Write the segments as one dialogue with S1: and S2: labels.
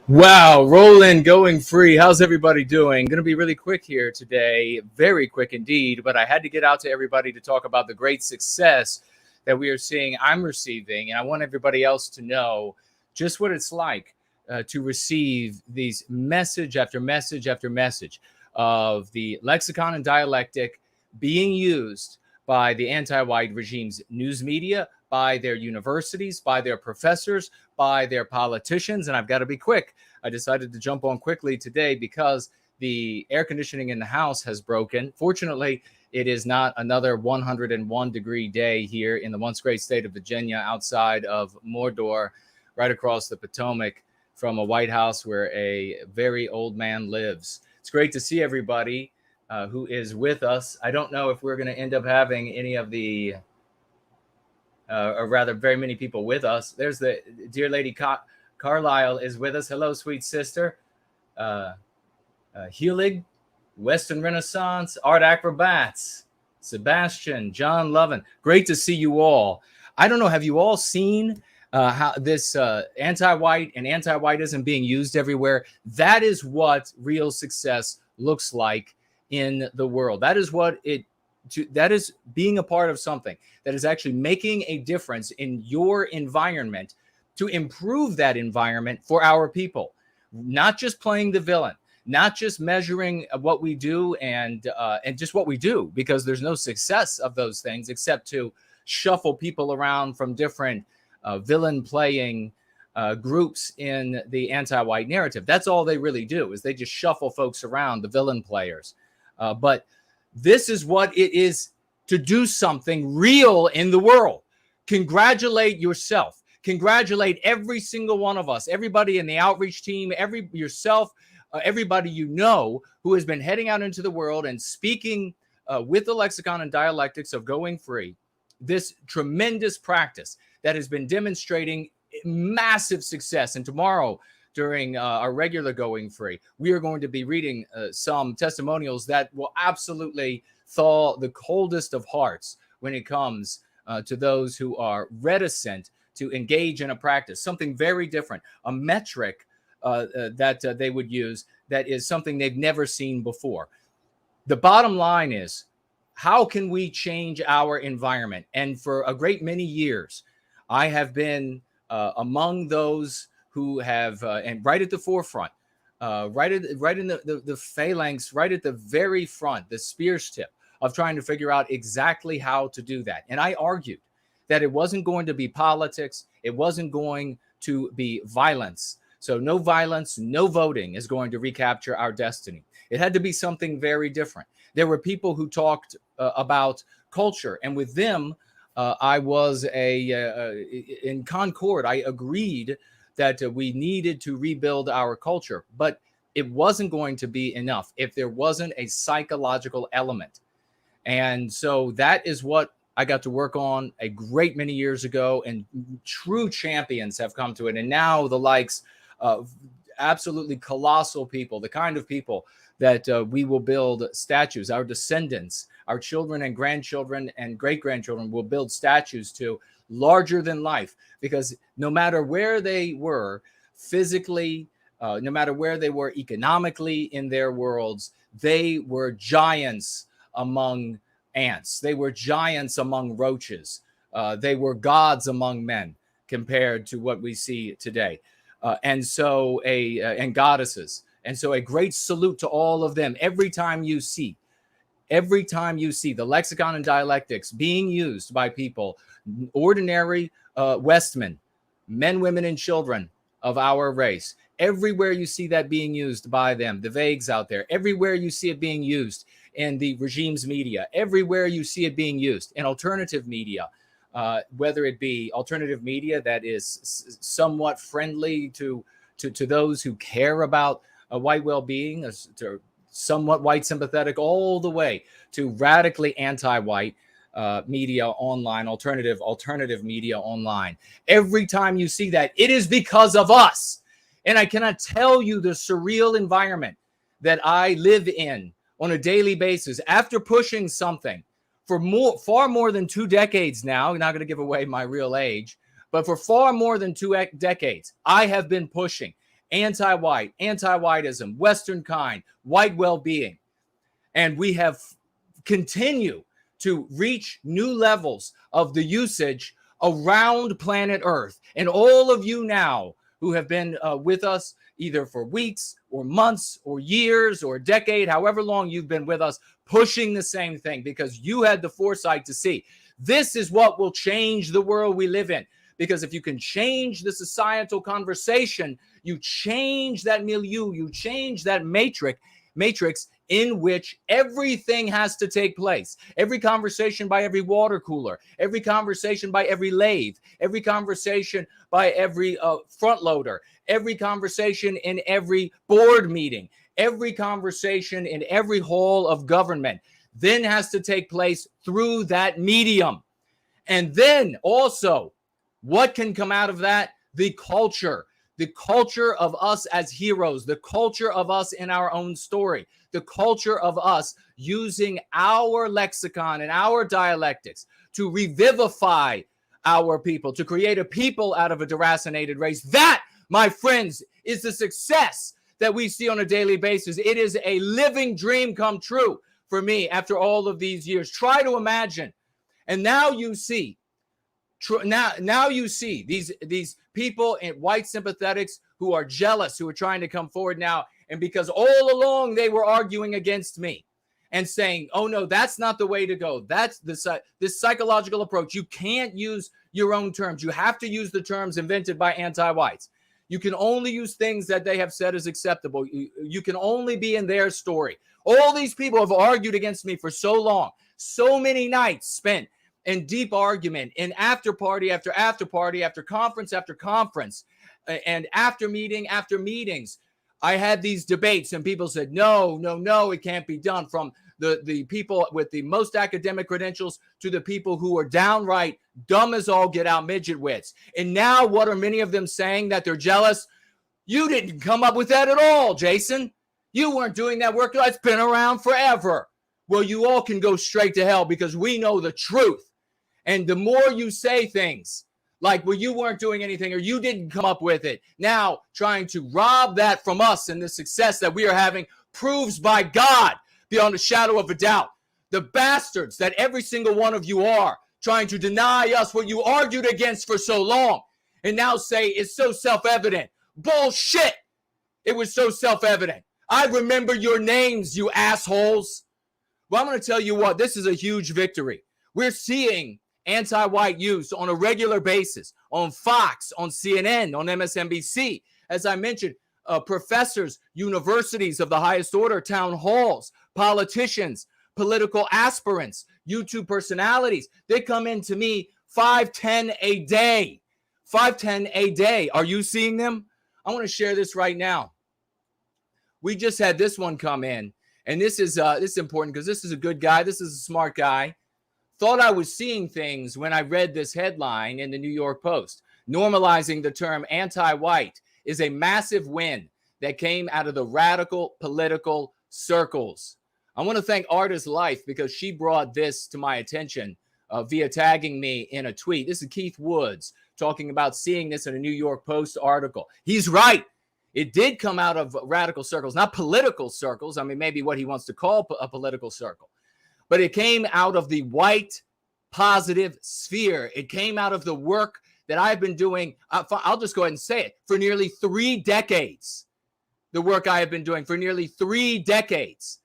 S1: Wow, rolling, going free. How's everybody doing? Going to be really quick here today, very quick indeed, but I had to get out to everybody to talk about the great success that we are seeing, I'm receiving, and I want everybody else to know just what it's like to receive these message after message after message of the lexicon and dialectic being used by the anti-white regime's news media, by their universities, by their professors, by their politicians. And I've got to be quick. I decided to jump on quickly today because the air conditioning in the house has broken. Fortunately, it is not another 101-degree day here in the once great state of Virginia, outside of Mordor, right across the Potomac from a White House where a very old man lives. It's great to see everybody who is with us. I don't know if we're going to end up having any of the or rather very many people with us. There's the dear lady Carlisle is with us. Hello, sweet sister. Helig, Western Renaissance, Art Acrobats, Sebastian, John Lovin. Great to see you all. I don't know, have you all seen how this anti-white and anti-whiteism being used everywhere? That is what real success looks like in the world. That is what that is being a part of something that is actually making a difference in your environment to improve that environment for our people, not just playing the villain, not just measuring what we do and just what we do, because there's no success of those things except to shuffle people around from different villain playing groups in the anti-white narrative. That's all they really do, is they just shuffle folks around, the villain players. But this is what it is to do something real in the world. Congratulate yourself. Congratulate every single one of us, everybody in the outreach team, yourself, everybody you know who has been heading out into the world and speaking with the lexicon and dialectics of going free. This tremendous practice that has been demonstrating massive success. And tomorrow, during our regular Going Free, we are going to be reading some testimonials that will absolutely thaw the coldest of hearts when it comes to those who are reticent to engage in a practice, something very different, a metric that they would use that is something they've never seen before. The bottom line is, how can we change our environment? And for a great many years, I have been among those who have, and right at the forefront, right in the phalanx, right at the very front, the spear's tip of trying to figure out exactly how to do that. And I argued that it wasn't going to be politics. It wasn't going to be violence. So no violence, no voting is going to recapture our destiny. It had to be something very different. There were people who talked about culture, and with them, I was in concord. I agreed that we needed to rebuild our culture, but it wasn't going to be enough if there wasn't a psychological element. And so that is what I got to work on a great many years ago, and true champions have come to it. And now the likes of absolutely colossal people, the kind of people that we will build statues, our descendants, our children and grandchildren and great-grandchildren will build statues to, larger than life, because no matter where they were physically, no matter where they were economically in their worlds, they were giants among ants. They were giants among roaches. They were gods among men compared to what we see today. And goddesses. And so a great salute to all of them. Every time you see the lexicon and dialectics being used by people, ordinary Westmen, men, women, and children of our race, everywhere you see that being used by them, the vagues out there, everywhere you see it being used in the regime's media, everywhere you see it being used in alternative media, whether it be alternative media that is somewhat friendly to those who care about white well-being, to somewhat white sympathetic, all the way to radically anti-white media online, alternative media online. Every time you see that, it is because of us. And I cannot tell you the surreal environment that I live in on a daily basis after pushing something for far more than 2 decades now. I'm not going to give away my real age, but for far more than 2 decades, I have been pushing anti-white, anti-whiteism, Western kind, white well-being. And we have continued to reach new levels of the usage around planet Earth. And all of you now who have been with us either for weeks or months or years or a decade, however long you've been with us, pushing the same thing because you had the foresight to see this is what will change the world we live in. Because if you can change the societal conversation, you change that milieu, you change that matrix in which everything has to take place. Every conversation by every water cooler, every conversation by every lathe, every conversation by every front loader, every conversation in every board meeting, every conversation in every hall of government then has to take place through that medium. And then also, what can come out of that? The culture of us as heroes, the culture of us in our own story, the culture of us using our lexicon and our dialectics to revivify our people, to create a people out of a deracinated race. That, my friends, is the success that we see on a daily basis. It is a living dream come true for me after all of these years. Try to imagine. And now you see, now you see these people in white sympathetics who are jealous, who are trying to come forward now. And because all along they were arguing against me and saying, oh, no, that's not the way to go. That's this psychological approach. You can't use your own terms. You have to use the terms invented by anti-whites. You can only use things that they have said is acceptable. You can only be in their story. All these people have argued against me for so long, so many nights spent in deep argument, in after party after after party, after conference after conference, and after meeting after meetings. I had these debates and people said, no, it can't be done. From the people with the most academic credentials to the people who are downright dumb as all get out midget wits. And now what are many of them saying? That they're jealous? You didn't come up with that at all, Jason. You weren't doing that work. It's been around forever. Well, you all can go straight to hell because we know the truth. And the more you say things like, well, you weren't doing anything or you didn't come up with it, now trying to rob that from us and the success that we are having proves by God, beyond a shadow of a doubt, the bastards that every single one of you are, trying to deny us what you argued against for so long and now say it's so self-evident. Bullshit. It was so self-evident. I remember your names, you assholes. Well, I'm going to tell you what, this is a huge victory. We're seeing anti-white use on a regular basis on Fox, on CNN, on MSNBC. As I mentioned, professors, universities of the highest order, town halls, politicians, political aspirants, YouTube personalities. They come in to me 5-10 a day. 5-10 a day. Are you seeing them? I want to share this right now. We just had this one come in, and this is important because this is a good guy. This is a smart guy. Thought I was seeing things when I read this headline in the New York Post. Normalizing the term anti-white is a massive win that came out of the radical political circles. I want to thank Artist Life because she brought this to my attention via tagging me in a tweet. This is Keith Woods talking about seeing this in a New York Post article. He's right. It did come out of radical circles, not political circles. I mean, maybe what he wants to call a political circle. But it came out of the white positive sphere. It came out of the work that I've been doing. I'll just go ahead and say it. For nearly 3 decades, the work I have been doing for nearly 3 decades.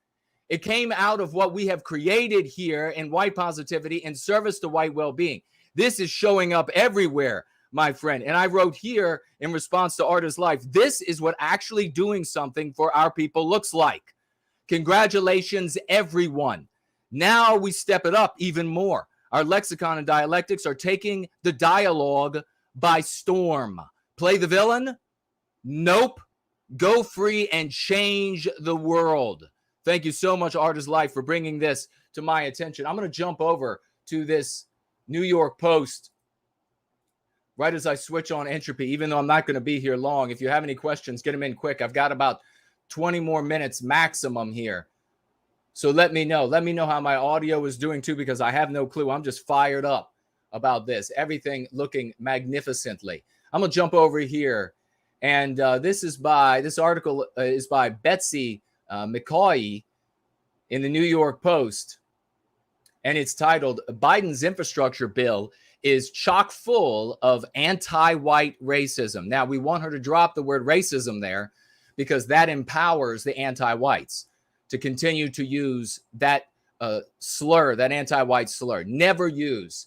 S1: It came out of what we have created here in white positivity in service to white well-being. This is showing up everywhere, my friend. And I wrote here in response to Artist Life, this is what actually doing something for our people looks like. Congratulations, everyone. Now we step it up even more. Our lexicon and dialectics are taking the dialogue by storm. Play the villain? Nope. Go free and change the world. Thank you so much, Artist Life, for bringing this to my attention. I'm going to jump over to this New York Post right as I switch on entropy, even though I'm not going to be here long. If you have any questions, get them in quick. I've got about 20 more minutes maximum here. So let me know. Let me know how my audio is doing too, because I have no clue. I'm just fired up about this. Everything looking magnificently. I'm going to jump over here And this article is by Betsy McCaughey in the New York Post. And it's titled, Biden's infrastructure bill is chock full of anti-white racism. Now, we want her to drop the word racism there because that empowers the anti-whites to continue to use that slur, that anti-white slur. Never use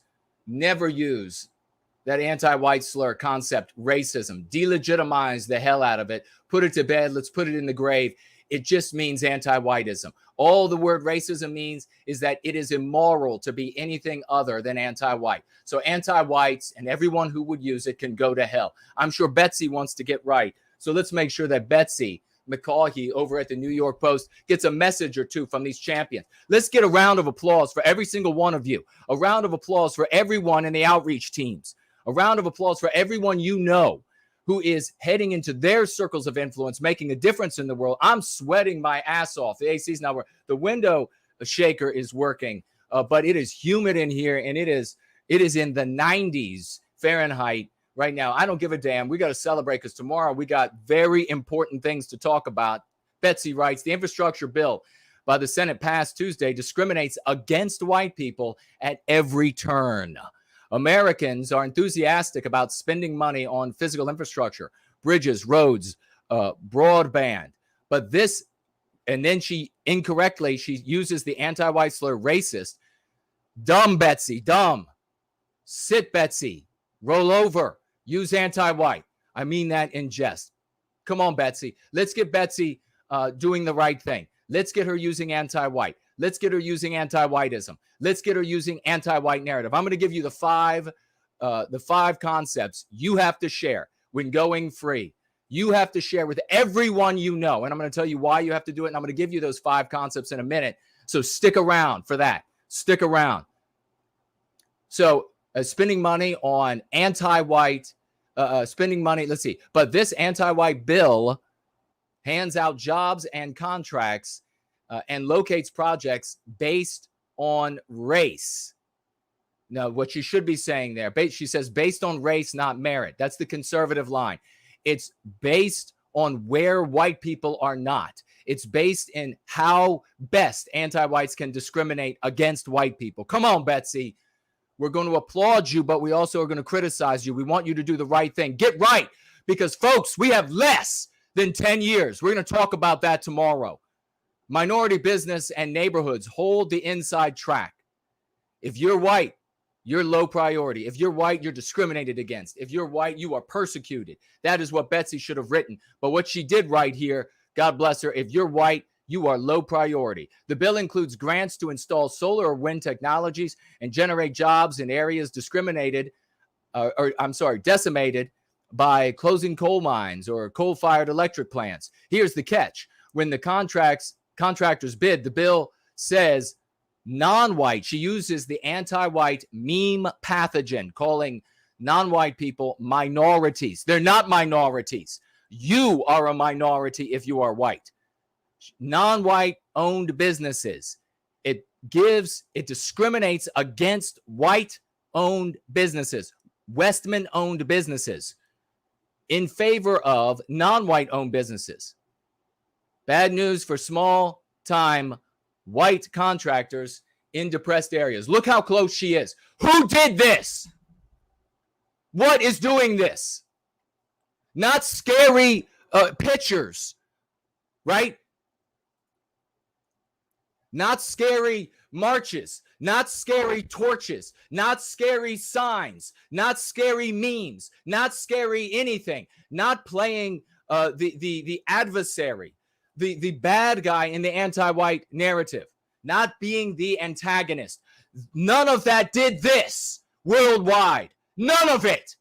S1: that anti-white slur concept, racism. Delegitimize the hell out of it. Put it to bed. Let's put it in the grave. It just means anti-whiteism. All the word racism means is that it is immoral to be anything other than anti-white. So anti-whites and everyone who would use it can go to hell. I'm sure Betsy wants to get right. So let's make sure that Betsy McCaughey over at the New York Post gets a message or two from these champions. Let's get a round of applause for every single one of you. A round of applause for everyone in the outreach teams. A round of applause for everyone you know who is heading into their circles of influence, making a difference in the world. I'm sweating my ass off. The AC's not working. The window shaker is working, but it is humid in here, and it is in the 90s Fahrenheit right now. I don't give a damn. We got to celebrate because tomorrow we got very important things to talk about. Betsy writes, the infrastructure bill by the Senate passed Tuesday discriminates against white people at every turn. Americans are enthusiastic about spending money on physical infrastructure, bridges, roads, broadband. But this, and then she uses the anti-white slur racist. Dumb, Betsy, dumb. Sit, Betsy. Roll over. Use anti-white. I mean that in jest. Come on, Betsy. Let's get Betsy doing the right thing. Let's get her using anti-white. Let's get her using anti-whiteism. Let's get her using anti-white narrative. I'm going to give you the five concepts you have to share when going free. You have to share with everyone you know. And I'm going to tell you why you have to do it. And I'm going to give you those 5 concepts in a minute. So stick around for that. Stick around. So spending money on anti-white, spending money, let's see. But this anti-white bill hands out jobs and contracts and locates projects based on race. Now, what you should be saying there, she says based on race, not merit. That's the conservative line. It's based on where white people are not. It's based in how best anti-whites can discriminate against white people. Come on, Betsy. We're going to applaud you, but we also are going to criticize you. We want you to do the right thing. Get right, because, folks, we have less than 10 years. We're going to talk about that tomorrow. Minority business and neighborhoods hold the inside track. If you're white, you're low priority. If you're white, you're discriminated against. If you're white, you are persecuted. That is what Betsy should have written. But what she did right here, God bless her, if you're white, you are low priority. The bill includes grants to install solar or wind technologies and generate jobs in areas decimated by closing coal mines or coal-fired electric plants. Here's the catch. When the contractors bid, the bill says non-white. She uses the anti-white meme pathogen, calling non-white people minorities. They're not minorities. You are a minority if you are white. Non-white owned businesses. It discriminates against white owned businesses, Westman owned businesses, in favor of non-white owned businesses. Bad news for small time white contractors in depressed areas. Look how close she is. Who did this? What is doing this? Not scary pictures, right? Not scary marches, not scary torches, not scary signs, not scary memes, not scary anything, not playing the adversary, the bad guy in the anti-white narrative, not being the antagonist. None of that did this worldwide. None of it.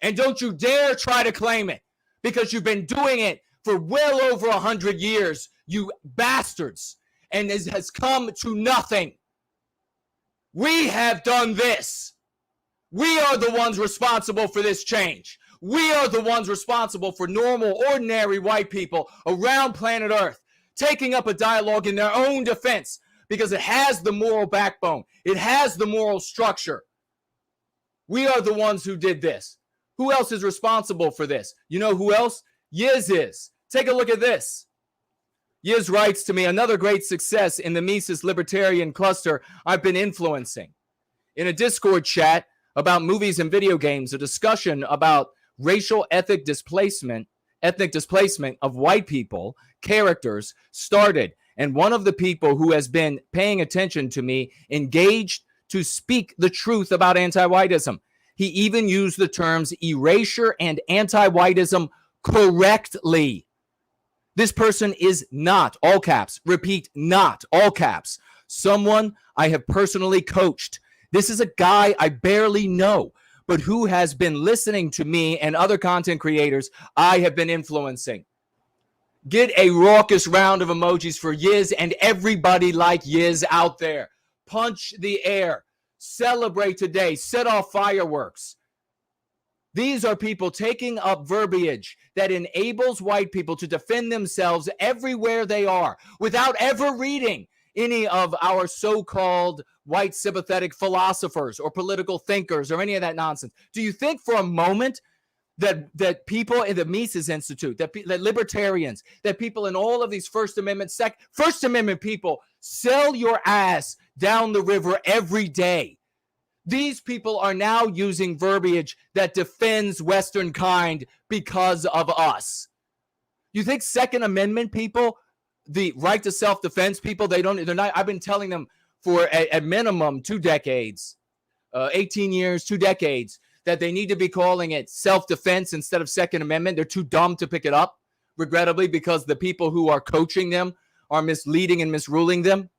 S1: And don't you dare try to claim it, because you've been doing it for well over 100 years, you bastards. And it has come to nothing. We have done this. We are the ones responsible for this change. We are the ones responsible for normal, ordinary white people around planet Earth taking up a dialogue in their own defense, because it has the moral backbone. It has the moral structure. We are the ones who did this. Who else is responsible for this? You know who else? Yiz is. Take a look at this. Yiz writes to me, another great success in the Mises libertarian cluster I've been influencing. In a Discord chat about movies and video games, a discussion about racial ethnic displacement of white people, characters, started. And one of the people who has been paying attention to me engaged to speak the truth about anti-whiteism. He even used the terms erasure and anti-whiteism correctly. This person is not, all caps, repeat, not, all caps, someone I have personally coached. This is a guy I barely know, but who has been listening to me and other content creators I have been influencing. Get a raucous round of emojis for Yiz and everybody like Yiz out there. Punch the air. Celebrate today. Set off fireworks. These are people taking up verbiage that enables white people to defend themselves everywhere they are without ever reading any of our so-called white sympathetic philosophers or political thinkers or any of that nonsense. Do you think for a moment that people in the Mises Institute, that libertarians, that people in all of these First Amendment people sell your ass down the river every day? These people are now using verbiage that defends Western kind because of us. You think Second Amendment people, the right to self-defense people, they're not, I've been telling them for a minimum 2 decades, 18 years, 2 decades, that they need to be calling it self-defense instead of Second Amendment. They're too dumb to pick it up, regrettably, because the people who are coaching them are misleading and misruling them.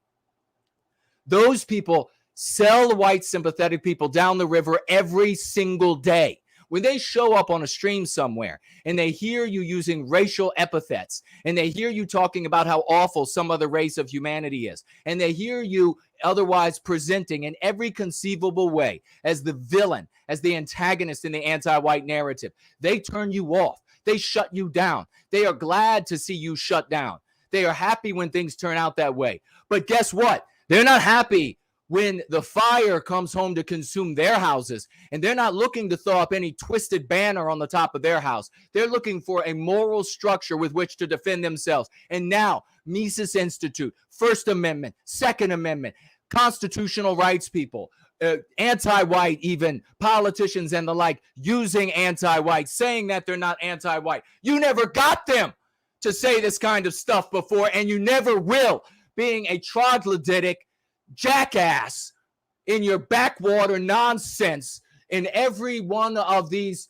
S1: Those people sell white sympathetic people down the river every single day. When they show up on a stream somewhere and they hear you using racial epithets and they hear you talking about how awful some other race of humanity is, and they hear you otherwise presenting in every conceivable way as the villain, as the antagonist in the anti-white narrative, they turn you off. They shut you down. They are glad to see you shut down. They are happy when things turn out that way. But guess what? They're not happy when the fire comes home to consume their houses, and they're not looking to throw up any twisted banner on the top of their house. They're looking for a moral structure with which to defend themselves. And now, Mises Institute, First Amendment, Second Amendment, constitutional rights people, anti-white even, politicians and the like, using anti-white, saying that they're not anti-white. You never got them to say this kind of stuff before, and you never will, being a troglodytic jackass in your backwater nonsense in every one of these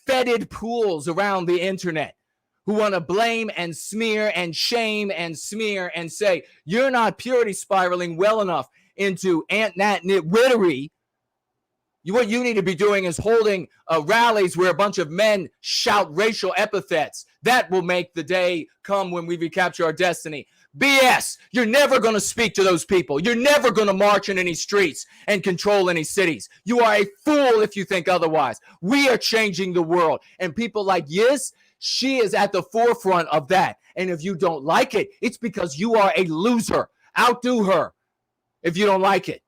S1: fetid pools around the internet, who want to blame and smear and shame and smear and say you're not purity spiraling well enough into Aunt Nat Nitwittery. What you need to be doing is holding rallies where a bunch of men shout racial epithets. That will make the day come when we recapture our destiny. BS. You're never going to speak to those people. You're never going to march in any streets and control any cities. You are a fool if you think otherwise. We are changing the world. And people like Yiz, she is at the forefront of that. And if you don't like it, it's because you are a loser. Outdo her if you don't like it.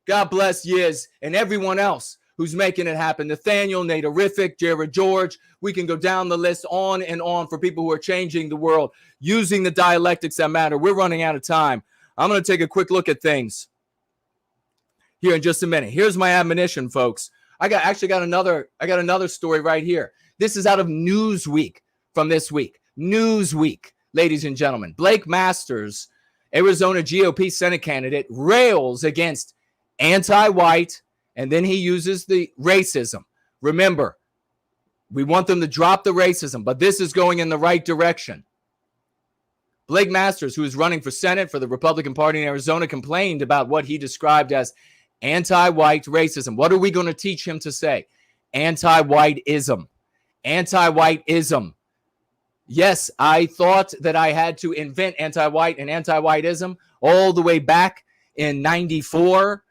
S1: God bless Yiz and everyone else who's making it happen. Nathaniel, Naderific, Jared George. We can go down the list on and on for people who are changing the world, using the dialectics that matter. We're running out of time. I'm going to take a quick look at things here in just a minute. Here's my admonition, folks. I got another story right here. This is out of Newsweek from this week. Newsweek, ladies and gentlemen. Blake Masters, Arizona GOP Senate candidate, rails against anti-white, and then he uses the racism. Remember, we want them to drop the racism, but this is going in the right direction. Blake Masters, who is running for Senate for the Republican Party in Arizona, complained about what he described as anti-white racism. What are we going to teach him to say? Anti-whiteism. Anti-whiteism. Yes, I thought that I had to invent anti-white and anti-whiteism all the way back in 94,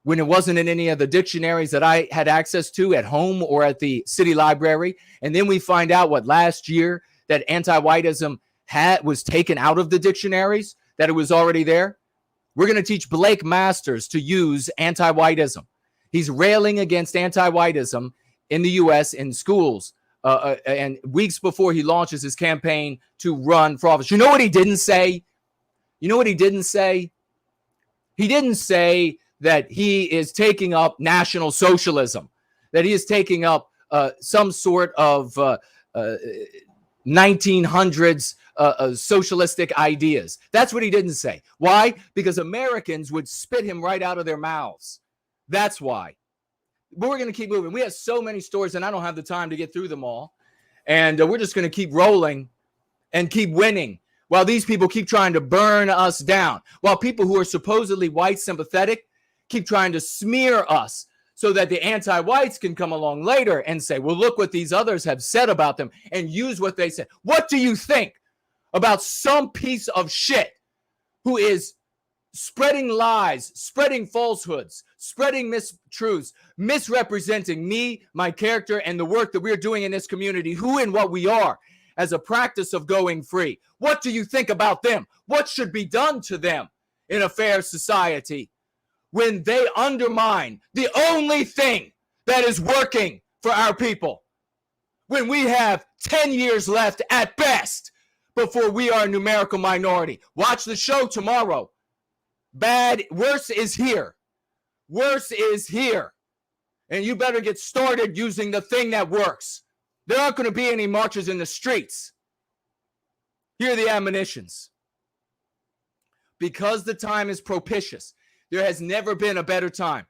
S1: when it wasn't in any of the dictionaries that I had access to at home or at the city library. And then we find out last year that anti-whiteism was taken out of the dictionaries, that it was already there. We're going to teach Blake Masters to use anti-whiteism. He's railing against anti-whiteism in the U.S. in schools, and weeks before he launches his campaign to run for office. You know what he didn't say? You know what he didn't say? He didn't say that he is taking up National Socialism, that he is taking up some sort of 1900s socialistic ideas. That's what he didn't say. Why? Because Americans would spit him right out of their mouths. That's why. But we're going to keep moving. We have so many stories, and I don't have the time to get through them all. And we're just going to keep rolling and keep winning while these people keep trying to burn us down, while people who are supposedly white sympathetic keep trying to smear us so that the anti-whites can come along later and say, well, look what these others have said about them, and use what they said. What do you think about some piece of shit who is spreading lies, spreading falsehoods, spreading mistruths, misrepresenting me, my character, and the work that we're doing in this community, who and what we are, as a practice of going free? What do you think about them? What should be done to them in a fair society when they undermine the only thing that is working for our people? When we have 10 years left at best before we are a numerical minority. Watch the show tomorrow. Worse is here. Worse is here. And you better get started using the thing that works. There aren't going to be any marches in the streets. Here are the admonitions. Because the time is propitious, there has never been a better time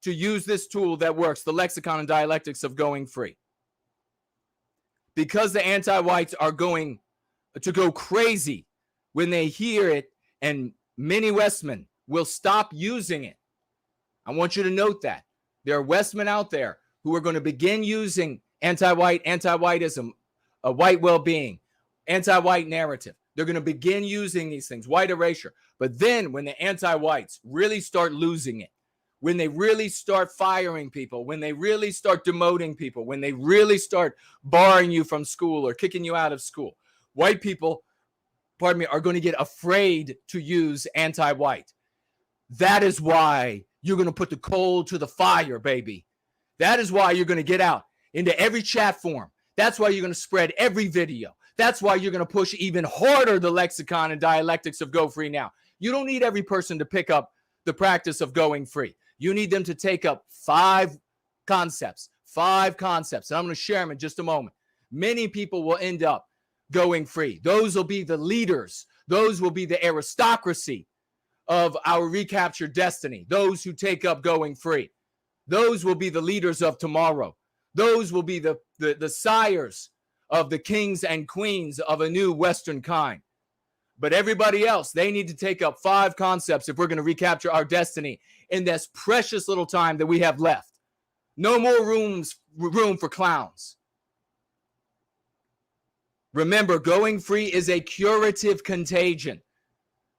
S1: to use this tool that works, the lexicon and dialectics of going free. Because the anti-whites are going to go crazy when they hear it, and many Westmen will stop using it. I want you to note that. There are Westmen out there who are going to begin using anti-white, anti-whiteism, white well-being, anti-white narrative. They're going to begin using these things, white erasure. But then when the anti-whites really start losing it, when they really start firing people, when they really start demoting people, when they really start barring you from school or kicking you out of school, white people, are going to get afraid to use anti-white. That is why you're going to put the coal to the fire, baby. That is why you're going to get out into every chat forum. That's why you're going to spread every video. That's why you're going to push even harder the lexicon and dialectics of Go Free Now. You don't need every person to pick up the practice of going free. You need them to take up 5 concepts. And I'm going to share them in just a moment. Many people will end up going free. Those will be the leaders. Those will be the aristocracy of our recaptured destiny. Those who take up going free. Those will be the leaders of tomorrow. Those will be the sires of the kings and queens of a new Western kind. But everybody else, they need to take up 5 concepts if we're going to recapture our destiny in this precious little time that we have left. No more room for clowns. Remember, going free is a curative contagion.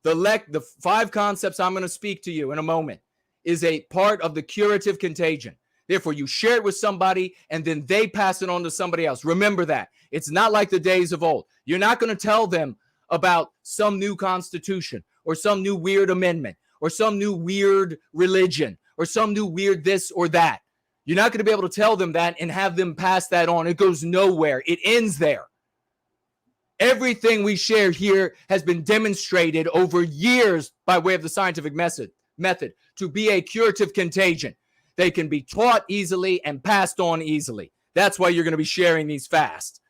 S1: The 5 concepts I'm going to speak to you in a moment is a part of the curative contagion. Therefore, you share it with somebody and then they pass it on to somebody else. Remember that. It's not like the days of old. You're not going to tell them about some new constitution or some new weird amendment or some new weird religion or some new weird this or that. You're not going to be able to tell them that and have them pass that on. It goes nowhere. It ends there. Everything we share here has been demonstrated over years by way of the scientific method to be a curative contagion. They can be taught easily and passed on easily. That's why you're going to be sharing these fast.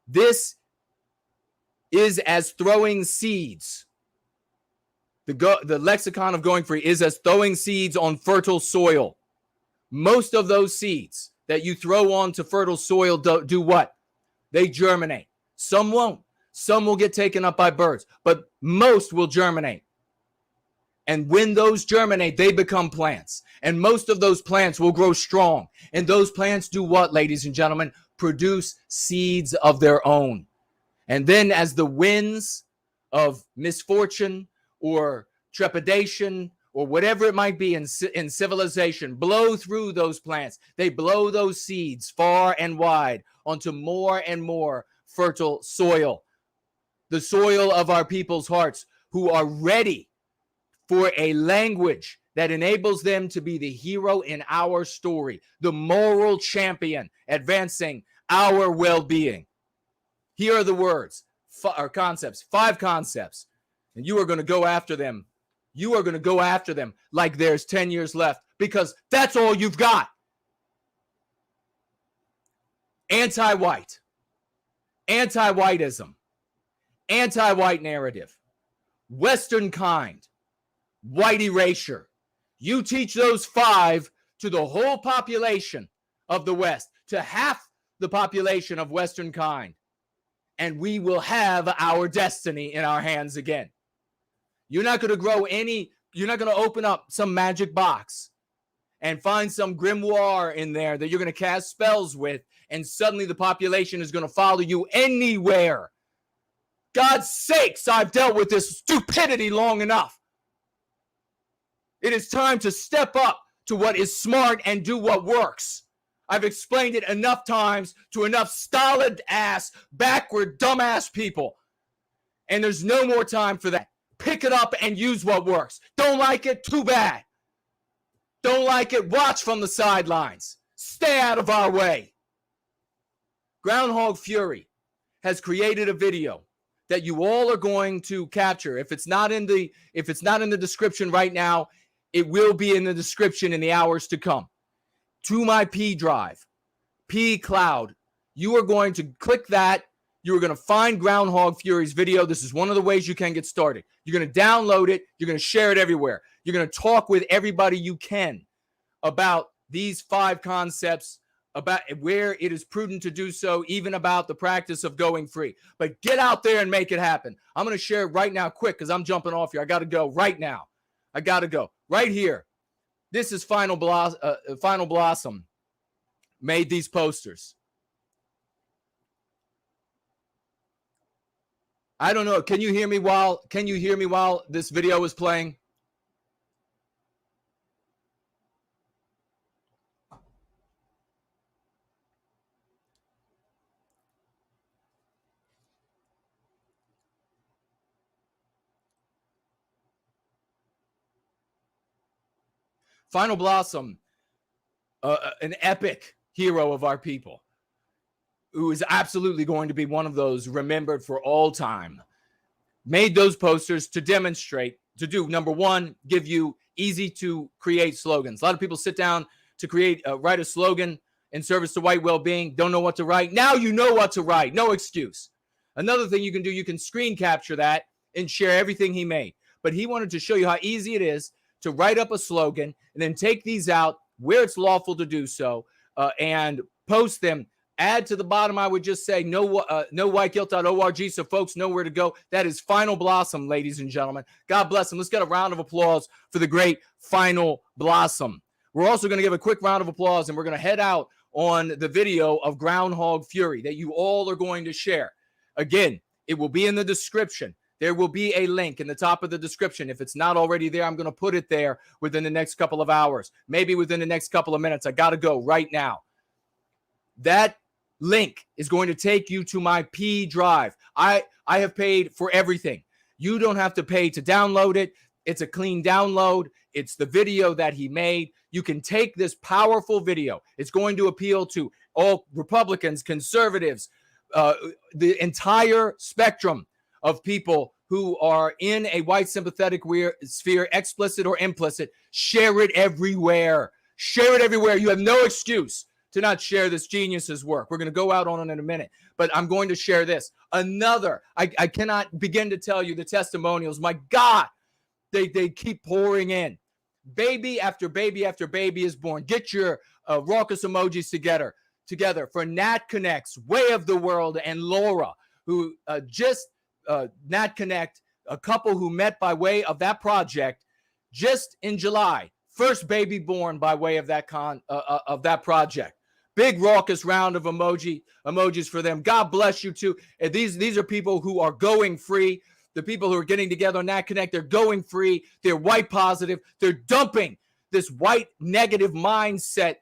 S1: This is as throwing seeds. The lexicon of going free is as throwing seeds on fertile soil. Most of those seeds that you throw onto fertile soil do what? They germinate. Some won't. Some will get taken up by birds, but most will germinate. And when those germinate, they become plants. And most of those plants will grow strong. And those plants do what, ladies and gentlemen? Produce seeds of their own. And then as the winds of misfortune or trepidation or whatever it might be in civilization blow through those plants, they blow those seeds far and wide onto more and more fertile soil. The soil of our people's hearts who are ready for a language that enables them to be the hero in our story, the moral champion advancing our well-being. Here are the words, or concepts, 5 concepts, and you are going to go after them. You are going to go after them like there's 10 years left, because that's all you've got. Anti-white, anti-whiteism, anti-white narrative, Western kind, white erasure. You teach those 5 to the whole population of the West, to half the population of Western kind, and we will have our destiny in our hands again. You're not going to grow any, you're not going to open up some magic box and find some grimoire in there that you're going to cast spells with, and suddenly the population is going to follow you anywhere. God's sakes, I've dealt with this stupidity long enough. It is time to step up to what is smart and do what works. I've explained it enough times to enough stolid ass, backward, dumbass people. And there's no more time for that. Pick it up and use what works. Don't like it? Too bad. Don't like it? Watch from the sidelines. Stay out of our way. Groundhog Fury has created a video that you all are going to capture. If it's not in the description right now, it will be in the description in the hours to come. To my P drive, P cloud. You are going to click that. You are going to find Groundhog Fury's video. This is one of the ways you can get started. You're going to download it. You're going to share it everywhere. You're going to talk with everybody you can about these 5 concepts, about where it is prudent to do so, even about the practice of going free. But get out there and make it happen. I'm going to share it right now quick because I'm jumping off here. I got to go right now. I got to go right here. This is Final Blossom made these posters. I don't know. Can you hear me while this video is playing? Final Blossom, an epic hero of our people, who is absolutely going to be one of those remembered for all time, made those posters to demonstrate, to do, number one, give you easy to create slogans. A lot of people sit down to write a slogan in service to white well-being, don't know what to write. Now you know what to write, no excuse. Another thing you can do, you can screen capture that and share everything he made. But he wanted to show you how easy it is to write up a slogan and then take these out where it's lawful to do so and post them. Add to the bottom, I would just say nowhiteguilt.org so folks know where to go. That is Final Blossom, ladies and gentlemen. God bless him. Let's get a round of applause for the great Final Blossom. We're also going to give a quick round of applause, and we're going to head out on the video of Groundhog Fury that you all are going to share. Again, it will be in the description. There will be a link in the top of the description. If it's not already there, I'm going to put it there within the next couple of hours, maybe within the next couple of minutes. I got to go right now. That link is going to take you to my P drive. I have paid for everything. You don't have to pay to download it. It's a clean download. It's the video that he made. You can take this powerful video. It's going to appeal to all Republicans, conservatives, the entire spectrum of people who are in a white sympathetic sphere, explicit or implicit. Share it everywhere. Share it everywhere. You have no excuse to not share this genius's work. We're going to go out on it in a minute, but I'm going to share this. I cannot begin to tell you the testimonials. My God, they keep pouring in. Baby after baby after baby is born. Get your raucous emojis together for Nat Connect's Way of the World and Laura, who Nat Connect, a couple who met by way of that project just in July. First baby born by way of that project. Big raucous round of emojis for them. God bless you too. And these are people who are going free. The people who are getting together on Nat Connect, they're going free. They're white positive. They're dumping this white negative mindset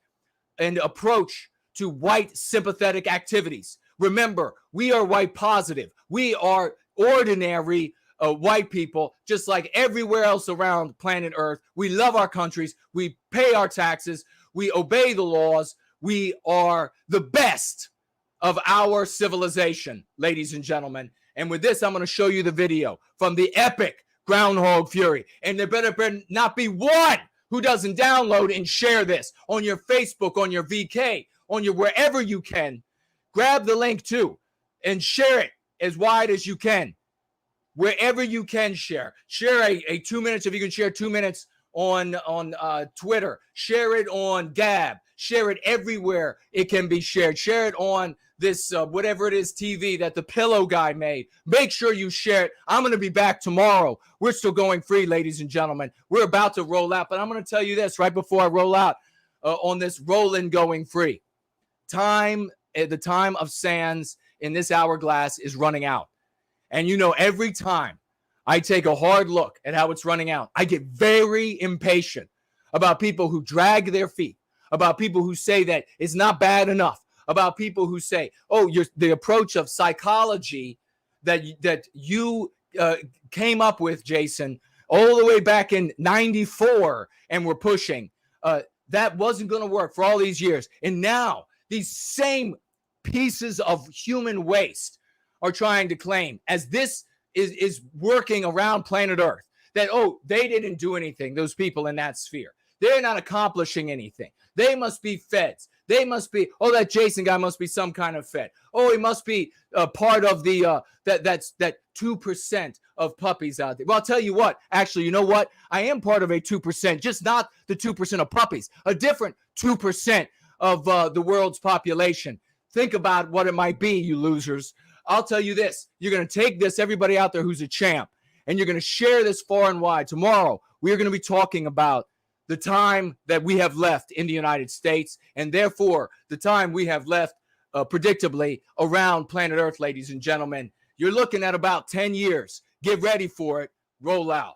S1: and approach to white sympathetic activities. Remember, we are white positive. We are ordinary white people, just like everywhere else around planet Earth. We love our countries. We pay our taxes. We obey the laws. We are the best of our civilization, ladies and gentlemen. And with this, I'm going to show you the video from the epic Groundhog Fury. And there better not be one who doesn't download and share this on your Facebook, on your VK, on your wherever you can. Grab the link too and share it as wide as you can. Wherever you can share. Share a 2 minutes, if you can share 2 minutes on Twitter. Share it on Gab. Share it everywhere it can be shared. Share it on this, whatever it is, TV that the Pillow Guy made. Make sure you share it. I'm going to be back tomorrow. We're still going free, ladies and gentlemen. We're about to roll out, but I'm going to tell you this right before I roll out on this roll-in going free. The time of sands in this hourglass is running out. And you know, every time I take a hard look at how it's running out, I get very impatient about people who drag their feet, about people who say that it's not bad enough, about people who say, oh, the approach of psychology that you came up with, Jason, all the way back in 94 and we're pushing, that wasn't going to work for all these years. And now these same pieces of human waste are trying to claim, as this is working around planet Earth, that, oh, they didn't do anything, those people in that sphere. They're not accomplishing anything. They must be feds. They must be, oh, that Jason guy must be some kind of fed. Oh, he must be part of the, that 2% of puppies out there. Well, I'll tell you what, actually, you know what? I am part of a 2%, just not the 2% of puppies, a different 2% of the world's population. Think about what it might be, you losers. I'll tell you this. You're going to take this, everybody out there who's a champ, and you're going to share this far and wide. Tomorrow, we are going to be talking about the time that we have left in the United States, and therefore the time we have left, predictably, around planet Earth, ladies and gentlemen. You're looking at about 10 years. Get ready for it. Roll out.